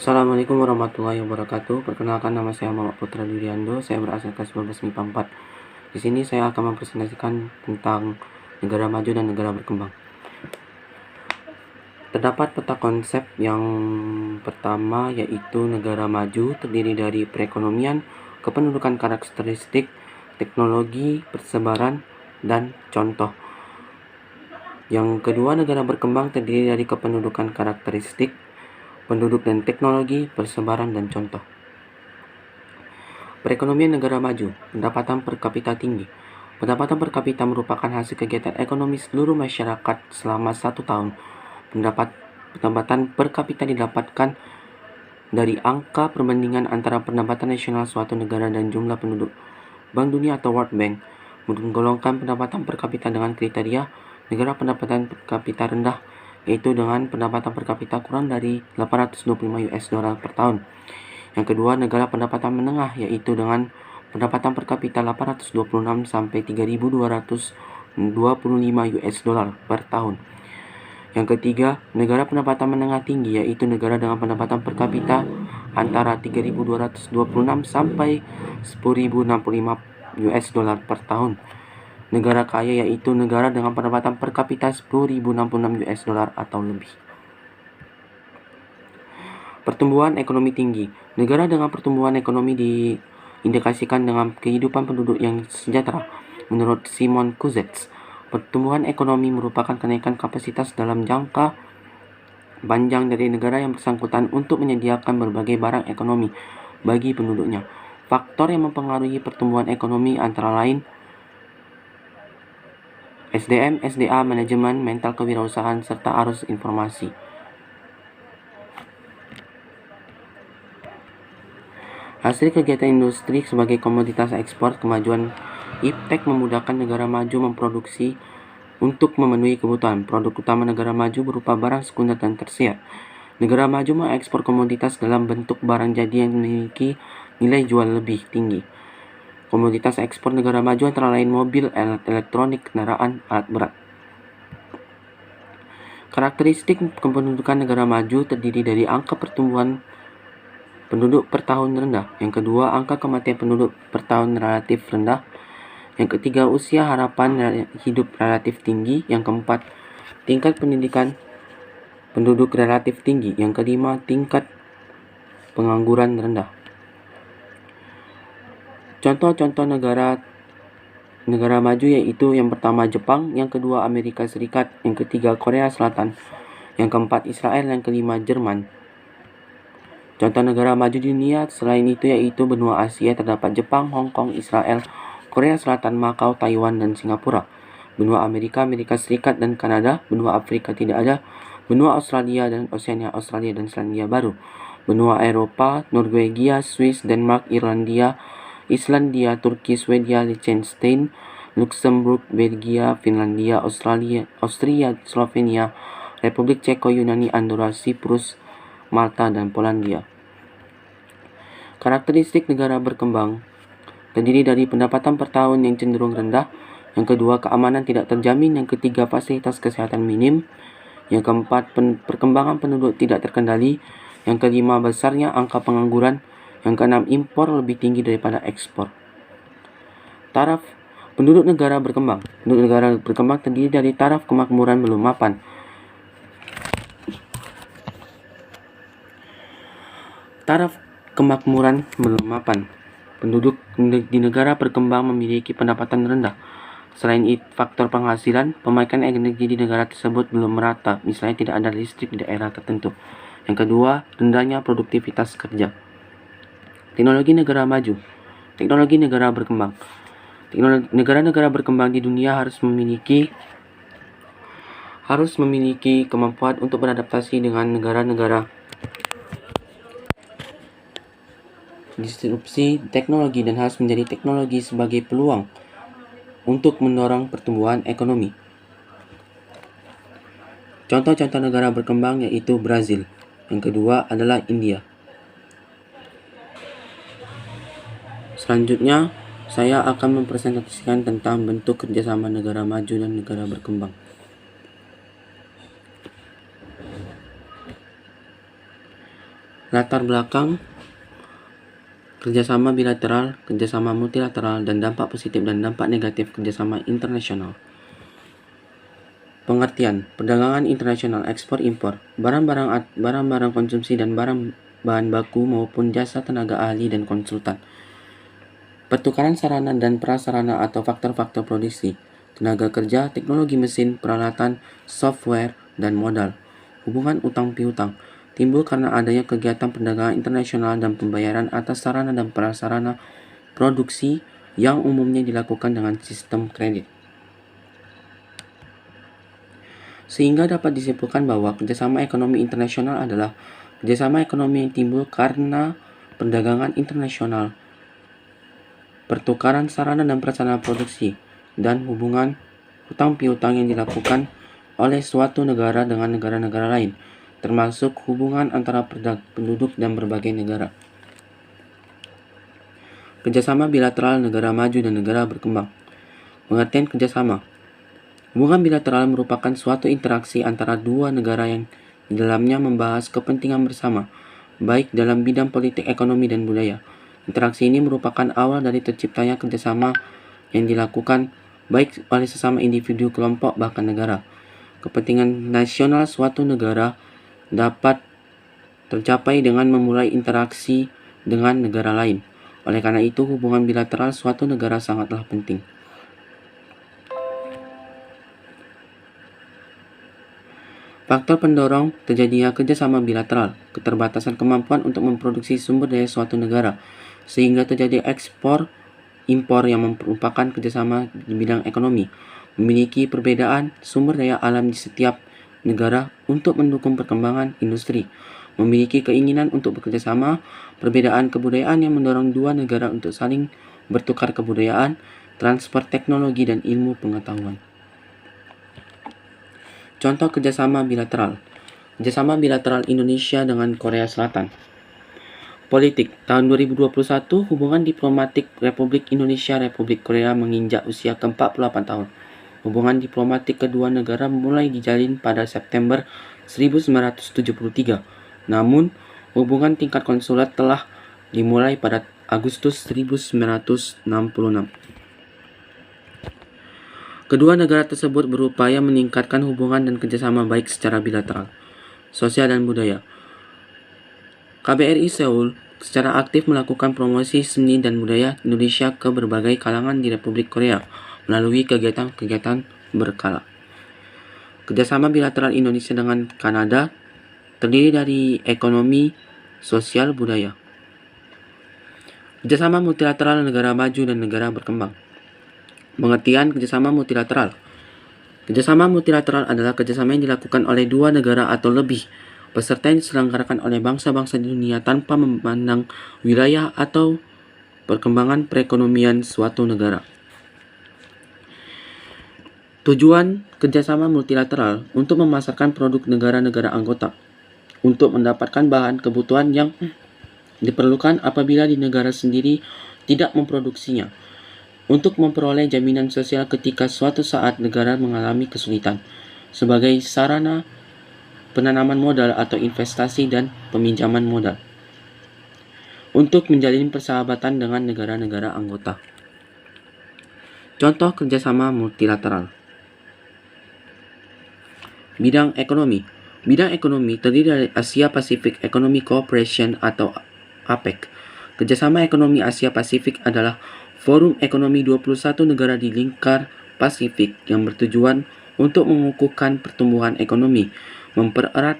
Assalamualaikum warahmatullahi wabarakatuh. Perkenalkan, nama saya Muhammad Putra Duriando. Saya berasal kelas 12 MIPA 4. Di sini saya akan mempresentasikan tentang negara maju dan negara berkembang. Terdapat peta konsep yang pertama, yaitu negara maju terdiri dari perekonomian, kependudukan karakteristik, teknologi, persebaran, dan contoh. Yang kedua, negara berkembang terdiri dari kependudukan karakteristik, penduduk dan teknologi, persebaran, dan contoh. Perekonomian negara maju, pendapatan per kapita tinggi. Pendapatan per kapita merupakan hasil kegiatan ekonomi seluruh masyarakat selama 1 tahun. Pendapatan per kapita didapatkan dari angka perbandingan antara pendapatan nasional suatu negara dan jumlah penduduk. Bank Dunia atau World Bank menggolongkan pendapatan per kapita dengan kriteria negara pendapatan per kapita rendah, yaitu dengan pendapatan per kapita kurang dari 825 US dollar per tahun. Yang kedua, negara pendapatan menengah, yaitu dengan pendapatan per kapita 826 sampai 3.225 US dollar per tahun. Yang ketiga, negara pendapatan menengah tinggi, yaitu negara dengan pendapatan per kapita antara 3.226 sampai 10.065 US dollar per tahun. Negara kaya, yaitu negara dengan pendapatan per kapita 10.066 US dollar atau lebih. Pertumbuhan ekonomi tinggi. Negara dengan pertumbuhan ekonomi diindikasikan dengan kehidupan penduduk yang sejahtera. Menurut Simon Kuznets, pertumbuhan ekonomi merupakan kenaikan kapasitas dalam jangka panjang dari negara yang bersangkutan untuk menyediakan berbagai barang ekonomi bagi penduduknya. Faktor yang mempengaruhi pertumbuhan ekonomi antara lain SDM, SDA, manajemen, mental kewirausahaan, serta arus informasi. Hasil kegiatan industri sebagai komoditas ekspor. Kemajuan iptek memudahkan negara maju memproduksi untuk memenuhi kebutuhan. Produk utama negara maju berupa barang sekunder dan tersier. Negara maju mengekspor komoditas dalam bentuk barang jadi yang memiliki nilai jual lebih tinggi. Komoditas ekspor negara maju antara lain mobil, alat elektronik, kendaraan, alat berat. Karakteristik kependudukan negara maju terdiri dari angka pertumbuhan penduduk per tahun rendah. Yang kedua, angka kematian penduduk per tahun relatif rendah. Yang ketiga, usia harapan hidup relatif tinggi. Yang keempat, tingkat pendidikan penduduk relatif tinggi. Yang kelima, tingkat pengangguran rendah. Contoh-contoh negara maju yaitu yang pertama Jepang, yang kedua Amerika Serikat, yang ketiga Korea Selatan, yang keempat Israel, yang kelima Jerman. Contoh negara maju di dunia selain itu yaitu benua Asia terdapat Jepang, Hong Kong, Israel, Korea Selatan, Makau, Taiwan, dan Singapura. Benua Amerika, Amerika Serikat, dan Kanada. Benua Afrika tidak ada. Benua Australia dan Oseania, Australia dan Selandia Baru. Benua Eropa, Norwegia, Swiss, Denmark, Irlandia, Islandia, Turki, Swedia, Liechtenstein, Luxembourg, Belgia, Finlandia, Austria, Slovenia, Republik Ceko, Yunani, Andorra, Siprus, Malta, dan Polandia. Karakteristik negara berkembang terdiri dari pendapatan per tahun yang cenderung rendah. Yang kedua, keamanan tidak terjamin. Yang ketiga, fasilitas kesehatan minim. Yang keempat, perkembangan penduduk tidak terkendali. Yang kelima, besarnya angka pengangguran. Yang keenam, impor lebih tinggi daripada ekspor. Taraf penduduk negara berkembang. Penduduk negara berkembang terdiri dari taraf kemakmuran belum mapan. Taraf kemakmuran belum mapan. Penduduk di negara berkembang memiliki pendapatan rendah. Selain itu, faktor penghasilan, pemakaian energi di negara tersebut belum merata, misalnya tidak ada listrik di daerah tertentu. Yang kedua, rendahnya produktivitas kerja. Teknologi negara maju. Teknologi negara berkembang. Negara-negara berkembang di dunia harus memiliki kemampuan untuk beradaptasi dengan negara-negara disrupsi teknologi dan harus menjadi teknologi sebagai peluang untuk mendorong pertumbuhan ekonomi. Contoh-contoh negara berkembang yaitu Brazil. Yang kedua adalah India. Selanjutnya, saya akan mempresentasikan tentang bentuk kerjasama negara maju dan negara berkembang. Latar belakang kerjasama bilateral, kerjasama multilateral, dan dampak positif dan dampak negatif kerjasama internasional. Pengertian, perdagangan internasional, ekspor-impor, barang-barang konsumsi dan bahan baku maupun jasa tenaga ahli dan konsultan. Pertukaran sarana dan prasarana atau faktor-faktor produksi, tenaga kerja, teknologi mesin, peralatan, software, dan modal. Hubungan utang piutang timbul karena adanya kegiatan perdagangan internasional dan pembayaran atas sarana dan prasarana produksi yang umumnya dilakukan dengan sistem kredit. Sehingga dapat disimpulkan bahwa kerjasama ekonomi internasional adalah kerjasama ekonomi yang timbul karena perdagangan internasional, pertukaran sarana dan prasarana produksi, dan hubungan hutang piutang yang dilakukan oleh suatu negara dengan negara-negara lain, termasuk hubungan antara penduduk dan berbagai negara. Kerjasama bilateral negara maju dan negara berkembang. Pengertian kerjasama. Hubungan bilateral merupakan suatu interaksi antara dua negara yang di dalamnya membahas kepentingan bersama, baik dalam bidang politik, ekonomi, dan budaya. Interaksi ini merupakan awal dari terciptanya kerjasama yang dilakukan baik oleh sesama individu, kelompok, bahkan negara. Kepentingan nasional suatu negara dapat tercapai dengan memulai interaksi dengan negara lain. Oleh karena itu, hubungan bilateral suatu negara sangatlah penting. Faktor pendorong terjadinya kerjasama bilateral, keterbatasan kemampuan untuk memproduksi sumber daya suatu negara, sehingga terjadi ekspor-impor yang merupakan kerjasama di bidang ekonomi, memiliki perbedaan sumber daya alam di setiap negara untuk mendukung perkembangan industri, memiliki keinginan untuk bekerjasama, perbedaan kebudayaan yang mendorong dua negara untuk saling bertukar kebudayaan, transfer teknologi dan ilmu pengetahuan. Contoh kerjasama bilateral. Kerjasama bilateral Indonesia dengan Korea Selatan. Politik. Tahun 2021, hubungan diplomatik Republik Indonesia Republik Korea menginjak usia ke-48 tahun. Hubungan diplomatik kedua negara mulai dijalin pada September 1973. Namun, hubungan tingkat konsulat telah dimulai pada Agustus 1966. Kedua negara tersebut berupaya meningkatkan hubungan dan kerjasama baik secara bilateral, sosial, dan budaya. KBRI Seoul secara aktif melakukan promosi seni dan budaya Indonesia ke berbagai kalangan di Republik Korea melalui kegiatan-kegiatan berkala. Kerjasama bilateral Indonesia dengan Kanada terdiri dari ekonomi, sosial, budaya. Kerjasama multilateral negara maju dan negara berkembang. Pengertian kerjasama multilateral. Kerjasama multilateral adalah kerjasama yang dilakukan oleh dua negara atau lebih peserta yang diselenggarakan oleh bangsa-bangsa di dunia tanpa memandang wilayah atau perkembangan perekonomian suatu negara. Tujuan kerjasama multilateral untuk memasarkan produk negara-negara anggota, untuk mendapatkan bahan kebutuhan yang diperlukan apabila di negara sendiri tidak memproduksinya, untuk memperoleh jaminan sosial ketika suatu saat negara mengalami kesulitan, sebagai sarana penanaman modal atau investasi dan peminjaman modal, untuk menjalin persahabatan dengan negara-negara anggota. Contoh kerjasama multilateral. Bidang ekonomi. Bidang ekonomi terdiri dari Asia Pacific Economic Cooperation atau APEC. Kerjasama ekonomi Asia Pasifik adalah forum ekonomi 21 negara di lingkar Pasifik yang bertujuan untuk mengukuhkan pertumbuhan ekonomi, mempererat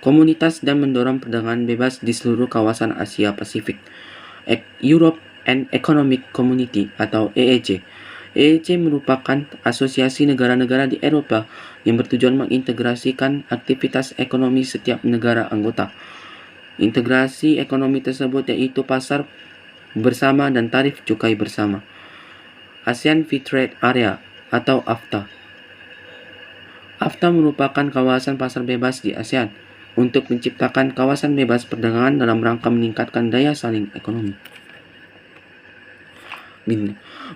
komunitas dan mendorong perdagangan bebas di seluruh kawasan Asia Pasifik. Europe and Economic Community atau EEC. EEC merupakan asosiasi negara-negara di Eropa yang bertujuan mengintegrasikan aktivitas ekonomi setiap negara anggota. Integrasi ekonomi tersebut yaitu pasar bersama dan tarif cukai bersama. ASEAN Free Trade Area atau AFTA. AFTA merupakan kawasan pasar bebas di ASEAN untuk menciptakan kawasan bebas perdagangan dalam rangka meningkatkan daya saing ekonomi.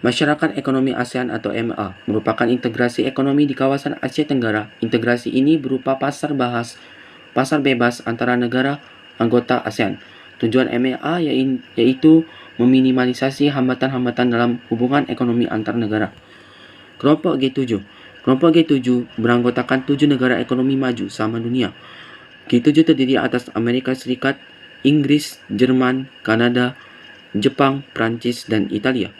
Masyarakat Ekonomi ASEAN atau MA merupakan integrasi ekonomi di kawasan Asia Tenggara. Integrasi ini berupa pasar bebas antara negara anggota ASEAN. Tujuan MEA yaitu meminimalisasi hambatan-hambatan dalam hubungan ekonomi antar negara. Kelompok G7. Kelompok G7 beranggotakan 7 negara ekonomi maju sama dunia. G7 terdiri atas Amerika Serikat, Inggris, Jerman, Kanada, Jepang, Prancis, dan Italia.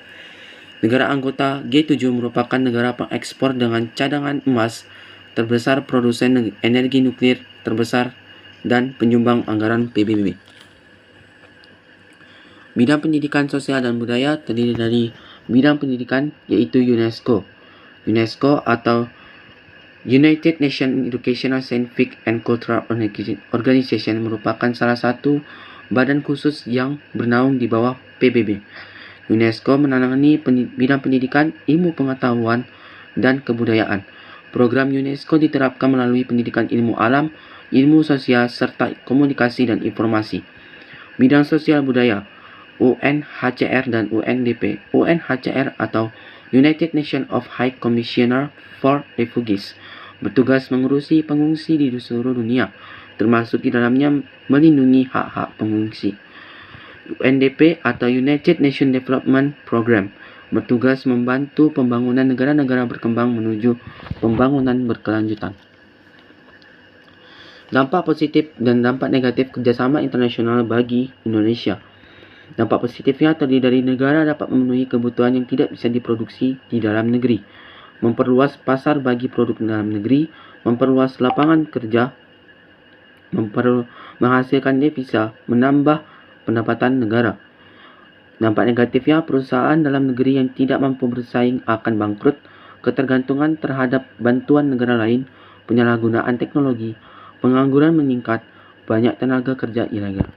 Negara anggota G7 merupakan negara pengekspor dengan cadangan emas terbesar, produsen energi nuklir terbesar, dan penyumbang anggaran PBB. Bidang pendidikan sosial dan budaya terdiri dari bidang pendidikan yaitu UNESCO. UNESCO atau United Nations Educational, Scientific and Cultural Organization merupakan salah satu badan khusus yang bernaung di bawah PBB. UNESCO menangani bidang pendidikan, ilmu pengetahuan, dan kebudayaan. Program UNESCO diterapkan melalui pendidikan ilmu alam, ilmu sosial, serta komunikasi dan informasi. Bidang sosial budaya, UNHCR dan UNDP. UNHCR atau United Nations of High Commissioner for Refugees bertugas mengurusi pengungsi di seluruh dunia, termasuk di dalamnya melindungi hak-hak pengungsi. UNDP atau United Nations Development Program bertugas membantu pembangunan negara-negara berkembang menuju pembangunan berkelanjutan. Dampak positif dan dampak negatif kerjasama internasional bagi Indonesia. Dampak positifnya terdiri dari negara dapat memenuhi kebutuhan yang tidak bisa diproduksi di dalam negeri, memperluas pasar bagi produk dalam negeri, memperluas lapangan kerja, menghasilkan devisa, menambah pendapatan negara. Dampak negatifnya, perusahaan dalam negeri yang tidak mampu bersaing akan bangkrut, ketergantungan terhadap bantuan negara lain, penyalahgunaan teknologi, pengangguran meningkat, banyak tenaga kerja ilegal.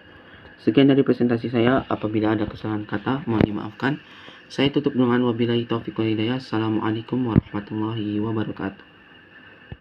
Sekian dari presentasi saya. Apabila ada kesalahan kata, mohon dimaafkan. Saya tutup dengan wabillahi taufiq wal hidayah. Assalamualaikum warahmatullahi wabarakatuh.